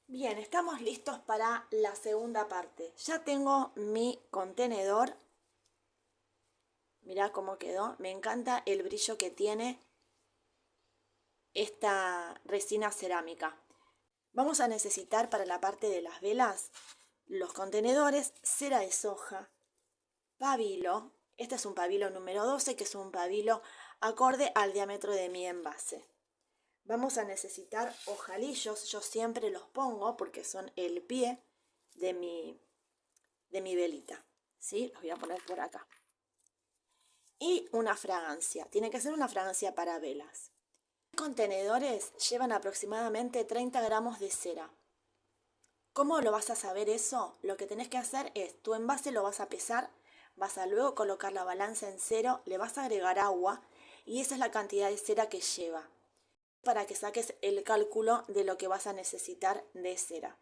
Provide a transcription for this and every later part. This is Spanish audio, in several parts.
Bien, estamos listos para la segunda parte. Ya tengo mi contenedor. Mirá cómo quedó. Me encanta el brillo que tiene esta resina cerámica. Vamos a necesitar para la parte de las velas los contenedores, cera de soja, pabilo. Este es un pabilo número 12, que es un pabilo acorde al diámetro de mi envase. Vamos a necesitar ojalillos, yo siempre los pongo porque son el pie de mi velita, ¿sí? Los voy a poner por acá. Y una fragancia, tiene que ser una fragancia para velas. Los contenedores llevan aproximadamente 30 gramos de cera. ¿Cómo lo vas a saber eso? Lo que tenés que hacer es, tu envase lo vas a pesar, vas a luego colocar la balanza en cero, le vas a agregar agua y esa es la cantidad de cera que lleva, para que saques el cálculo de lo que vas a necesitar de cera.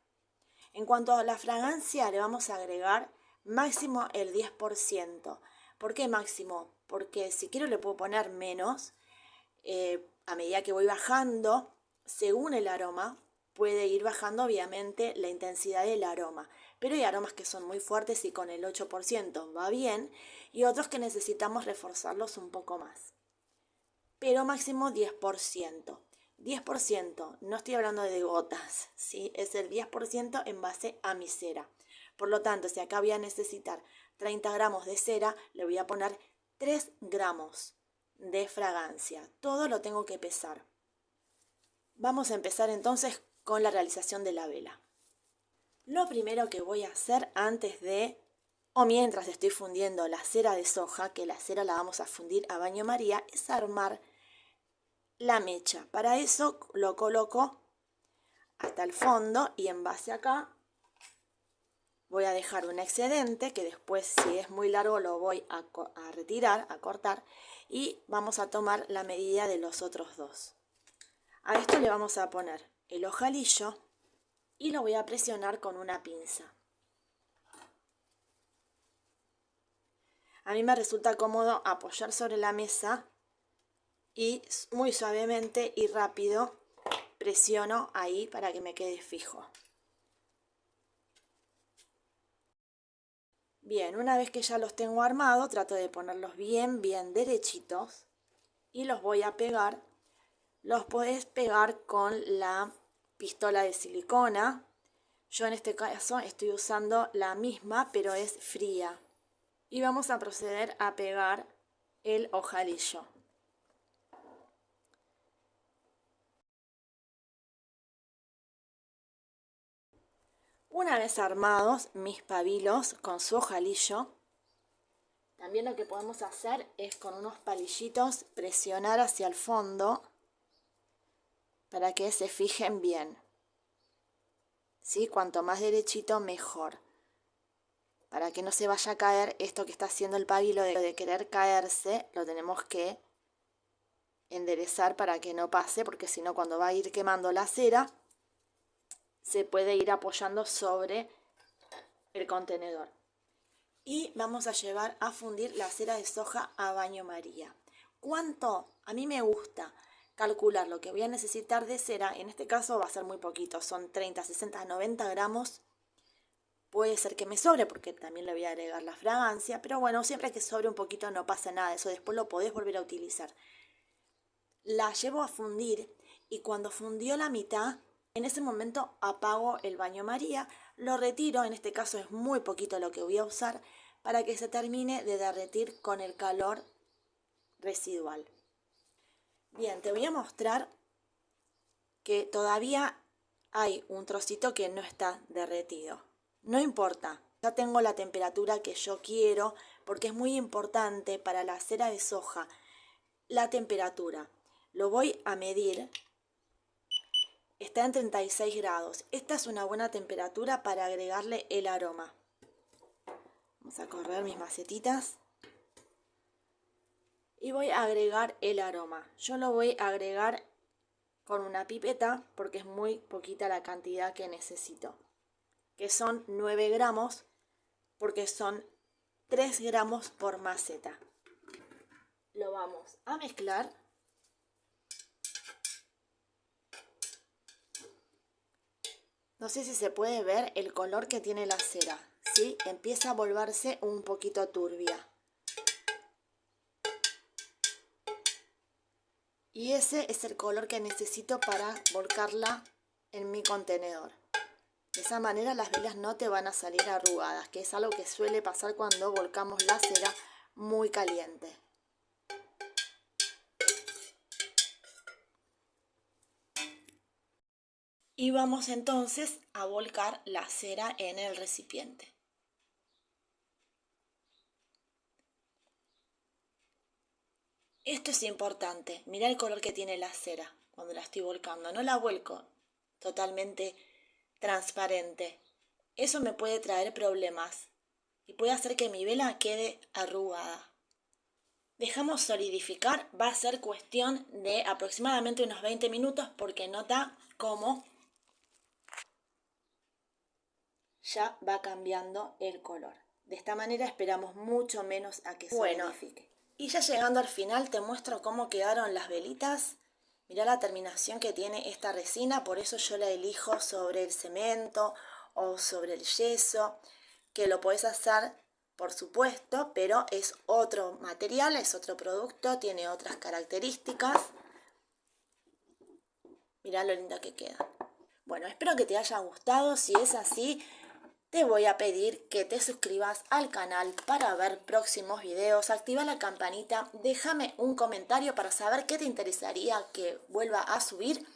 En cuanto a la fragancia, le vamos a agregar máximo el 10%. ¿Por qué máximo? Porque si quiero le puedo poner menos. A medida que voy bajando, según el aroma, puede ir bajando obviamente la intensidad del aroma. Pero hay aromas que son muy fuertes y con el 8% va bien, y otros que necesitamos reforzarlos un poco más. Pero máximo 10%. 10%, no estoy hablando de gotas, ¿sí? Es el 10% en base a mi cera. Por lo tanto, si acá voy a necesitar 30 gramos de cera, le voy a poner 3 gramos de fragancia. Todo lo tengo que pesar. Vamos a empezar entonces con la realización de la vela. Lo primero que voy a hacer antes de, o mientras estoy fundiendo la cera de soja, que la cera la vamos a fundir a baño María, es armar la mecha. Para eso lo coloco hasta el fondo y en base acá voy a dejar un excedente que después, si es muy largo, lo voy a retirar, a cortar, y vamos a tomar la medida de los otros dos. A esto le vamos a poner el ojalillo y lo voy a presionar con una pinza. A mí me resulta cómodo apoyar sobre la mesa y muy suavemente y rápido presiono ahí para que me quede fijo. Bien, una vez que ya los tengo armados, trato de ponerlos bien derechitos y los voy a pegar. Los podés pegar con la pistola de silicona. Yo en este caso estoy usando la misma, pero es fría. Y vamos a proceder a pegar el ojalillo. Una vez armados mis pabilos con su ojalillo, también lo que podemos hacer es con unos palillitos presionar hacia el fondo para que se fijen bien. ¿Sí? Cuanto más derechito mejor. Para que no se vaya a caer esto que está haciendo el pabilo de querer caerse, lo tenemos que enderezar para que no pase, porque si no cuando va a ir quemando la cera, se puede ir apoyando sobre el contenedor. Y vamos a llevar a fundir la cera de soja a baño María. ¿Cuánto? A mí me gusta calcular lo que voy a necesitar de cera. En este caso va a ser muy poquito, son 30, 60, 90 gramos. Puede ser que me sobre porque también le voy a agregar la fragancia, pero bueno, siempre que sobre un poquito no pasa nada, eso después lo podés volver a utilizar. La llevo a fundir y cuando fundió la mitad, en ese momento apago el baño María, lo retiro, en este caso es muy poquito lo que voy a usar, para que se termine de derretir con el calor residual. Bien, te voy a mostrar que todavía hay un trocito que no está derretido. No importa, ya tengo la temperatura que yo quiero, porque es muy importante para la cera de soja la temperatura. Lo voy a medir. Está en 36 grados. Esta es una buena temperatura para agregarle el aroma. Vamos a correr mis macetitas. Y voy a agregar el aroma. Yo lo voy a agregar con una pipeta porque es muy poquita la cantidad que necesito. Que son 9 gramos porque son 3 gramos por maceta. Lo vamos a mezclar. No sé si se puede ver el color que tiene la cera, ¿sí? Empieza a volverse un poquito turbia. Y ese es el color que necesito para volcarla en mi contenedor. De esa manera las velas no te van a salir arrugadas, que es algo que suele pasar cuando volcamos la cera muy caliente. Y vamos entonces a volcar la cera en el recipiente. Esto es importante, mira el color que tiene la cera cuando la estoy volcando. No la vuelco totalmente transparente. Eso me puede traer problemas y puede hacer que mi vela quede arrugada. Dejamos solidificar, va a ser cuestión de aproximadamente unos 20 minutos porque nota cómo ya va cambiando el color. De esta manera esperamos mucho menos a que solidifique. Y ya llegando al final te muestro cómo quedaron las velitas. Mirá la terminación que tiene esta resina, por eso yo la elijo sobre el cemento o sobre el yeso, que lo podés hacer por supuesto, pero es otro material, es otro producto, tiene otras características. Mirá lo linda que queda. Bueno, espero que te haya gustado. Si es así, te voy a pedir que te suscribas al canal para ver próximos videos, activa la campanita, déjame un comentario para saber qué te interesaría que vuelva a subir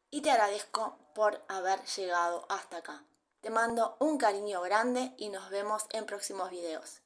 y te agradezco por haber llegado hasta acá. Te mando un cariño grande y nos vemos en próximos videos.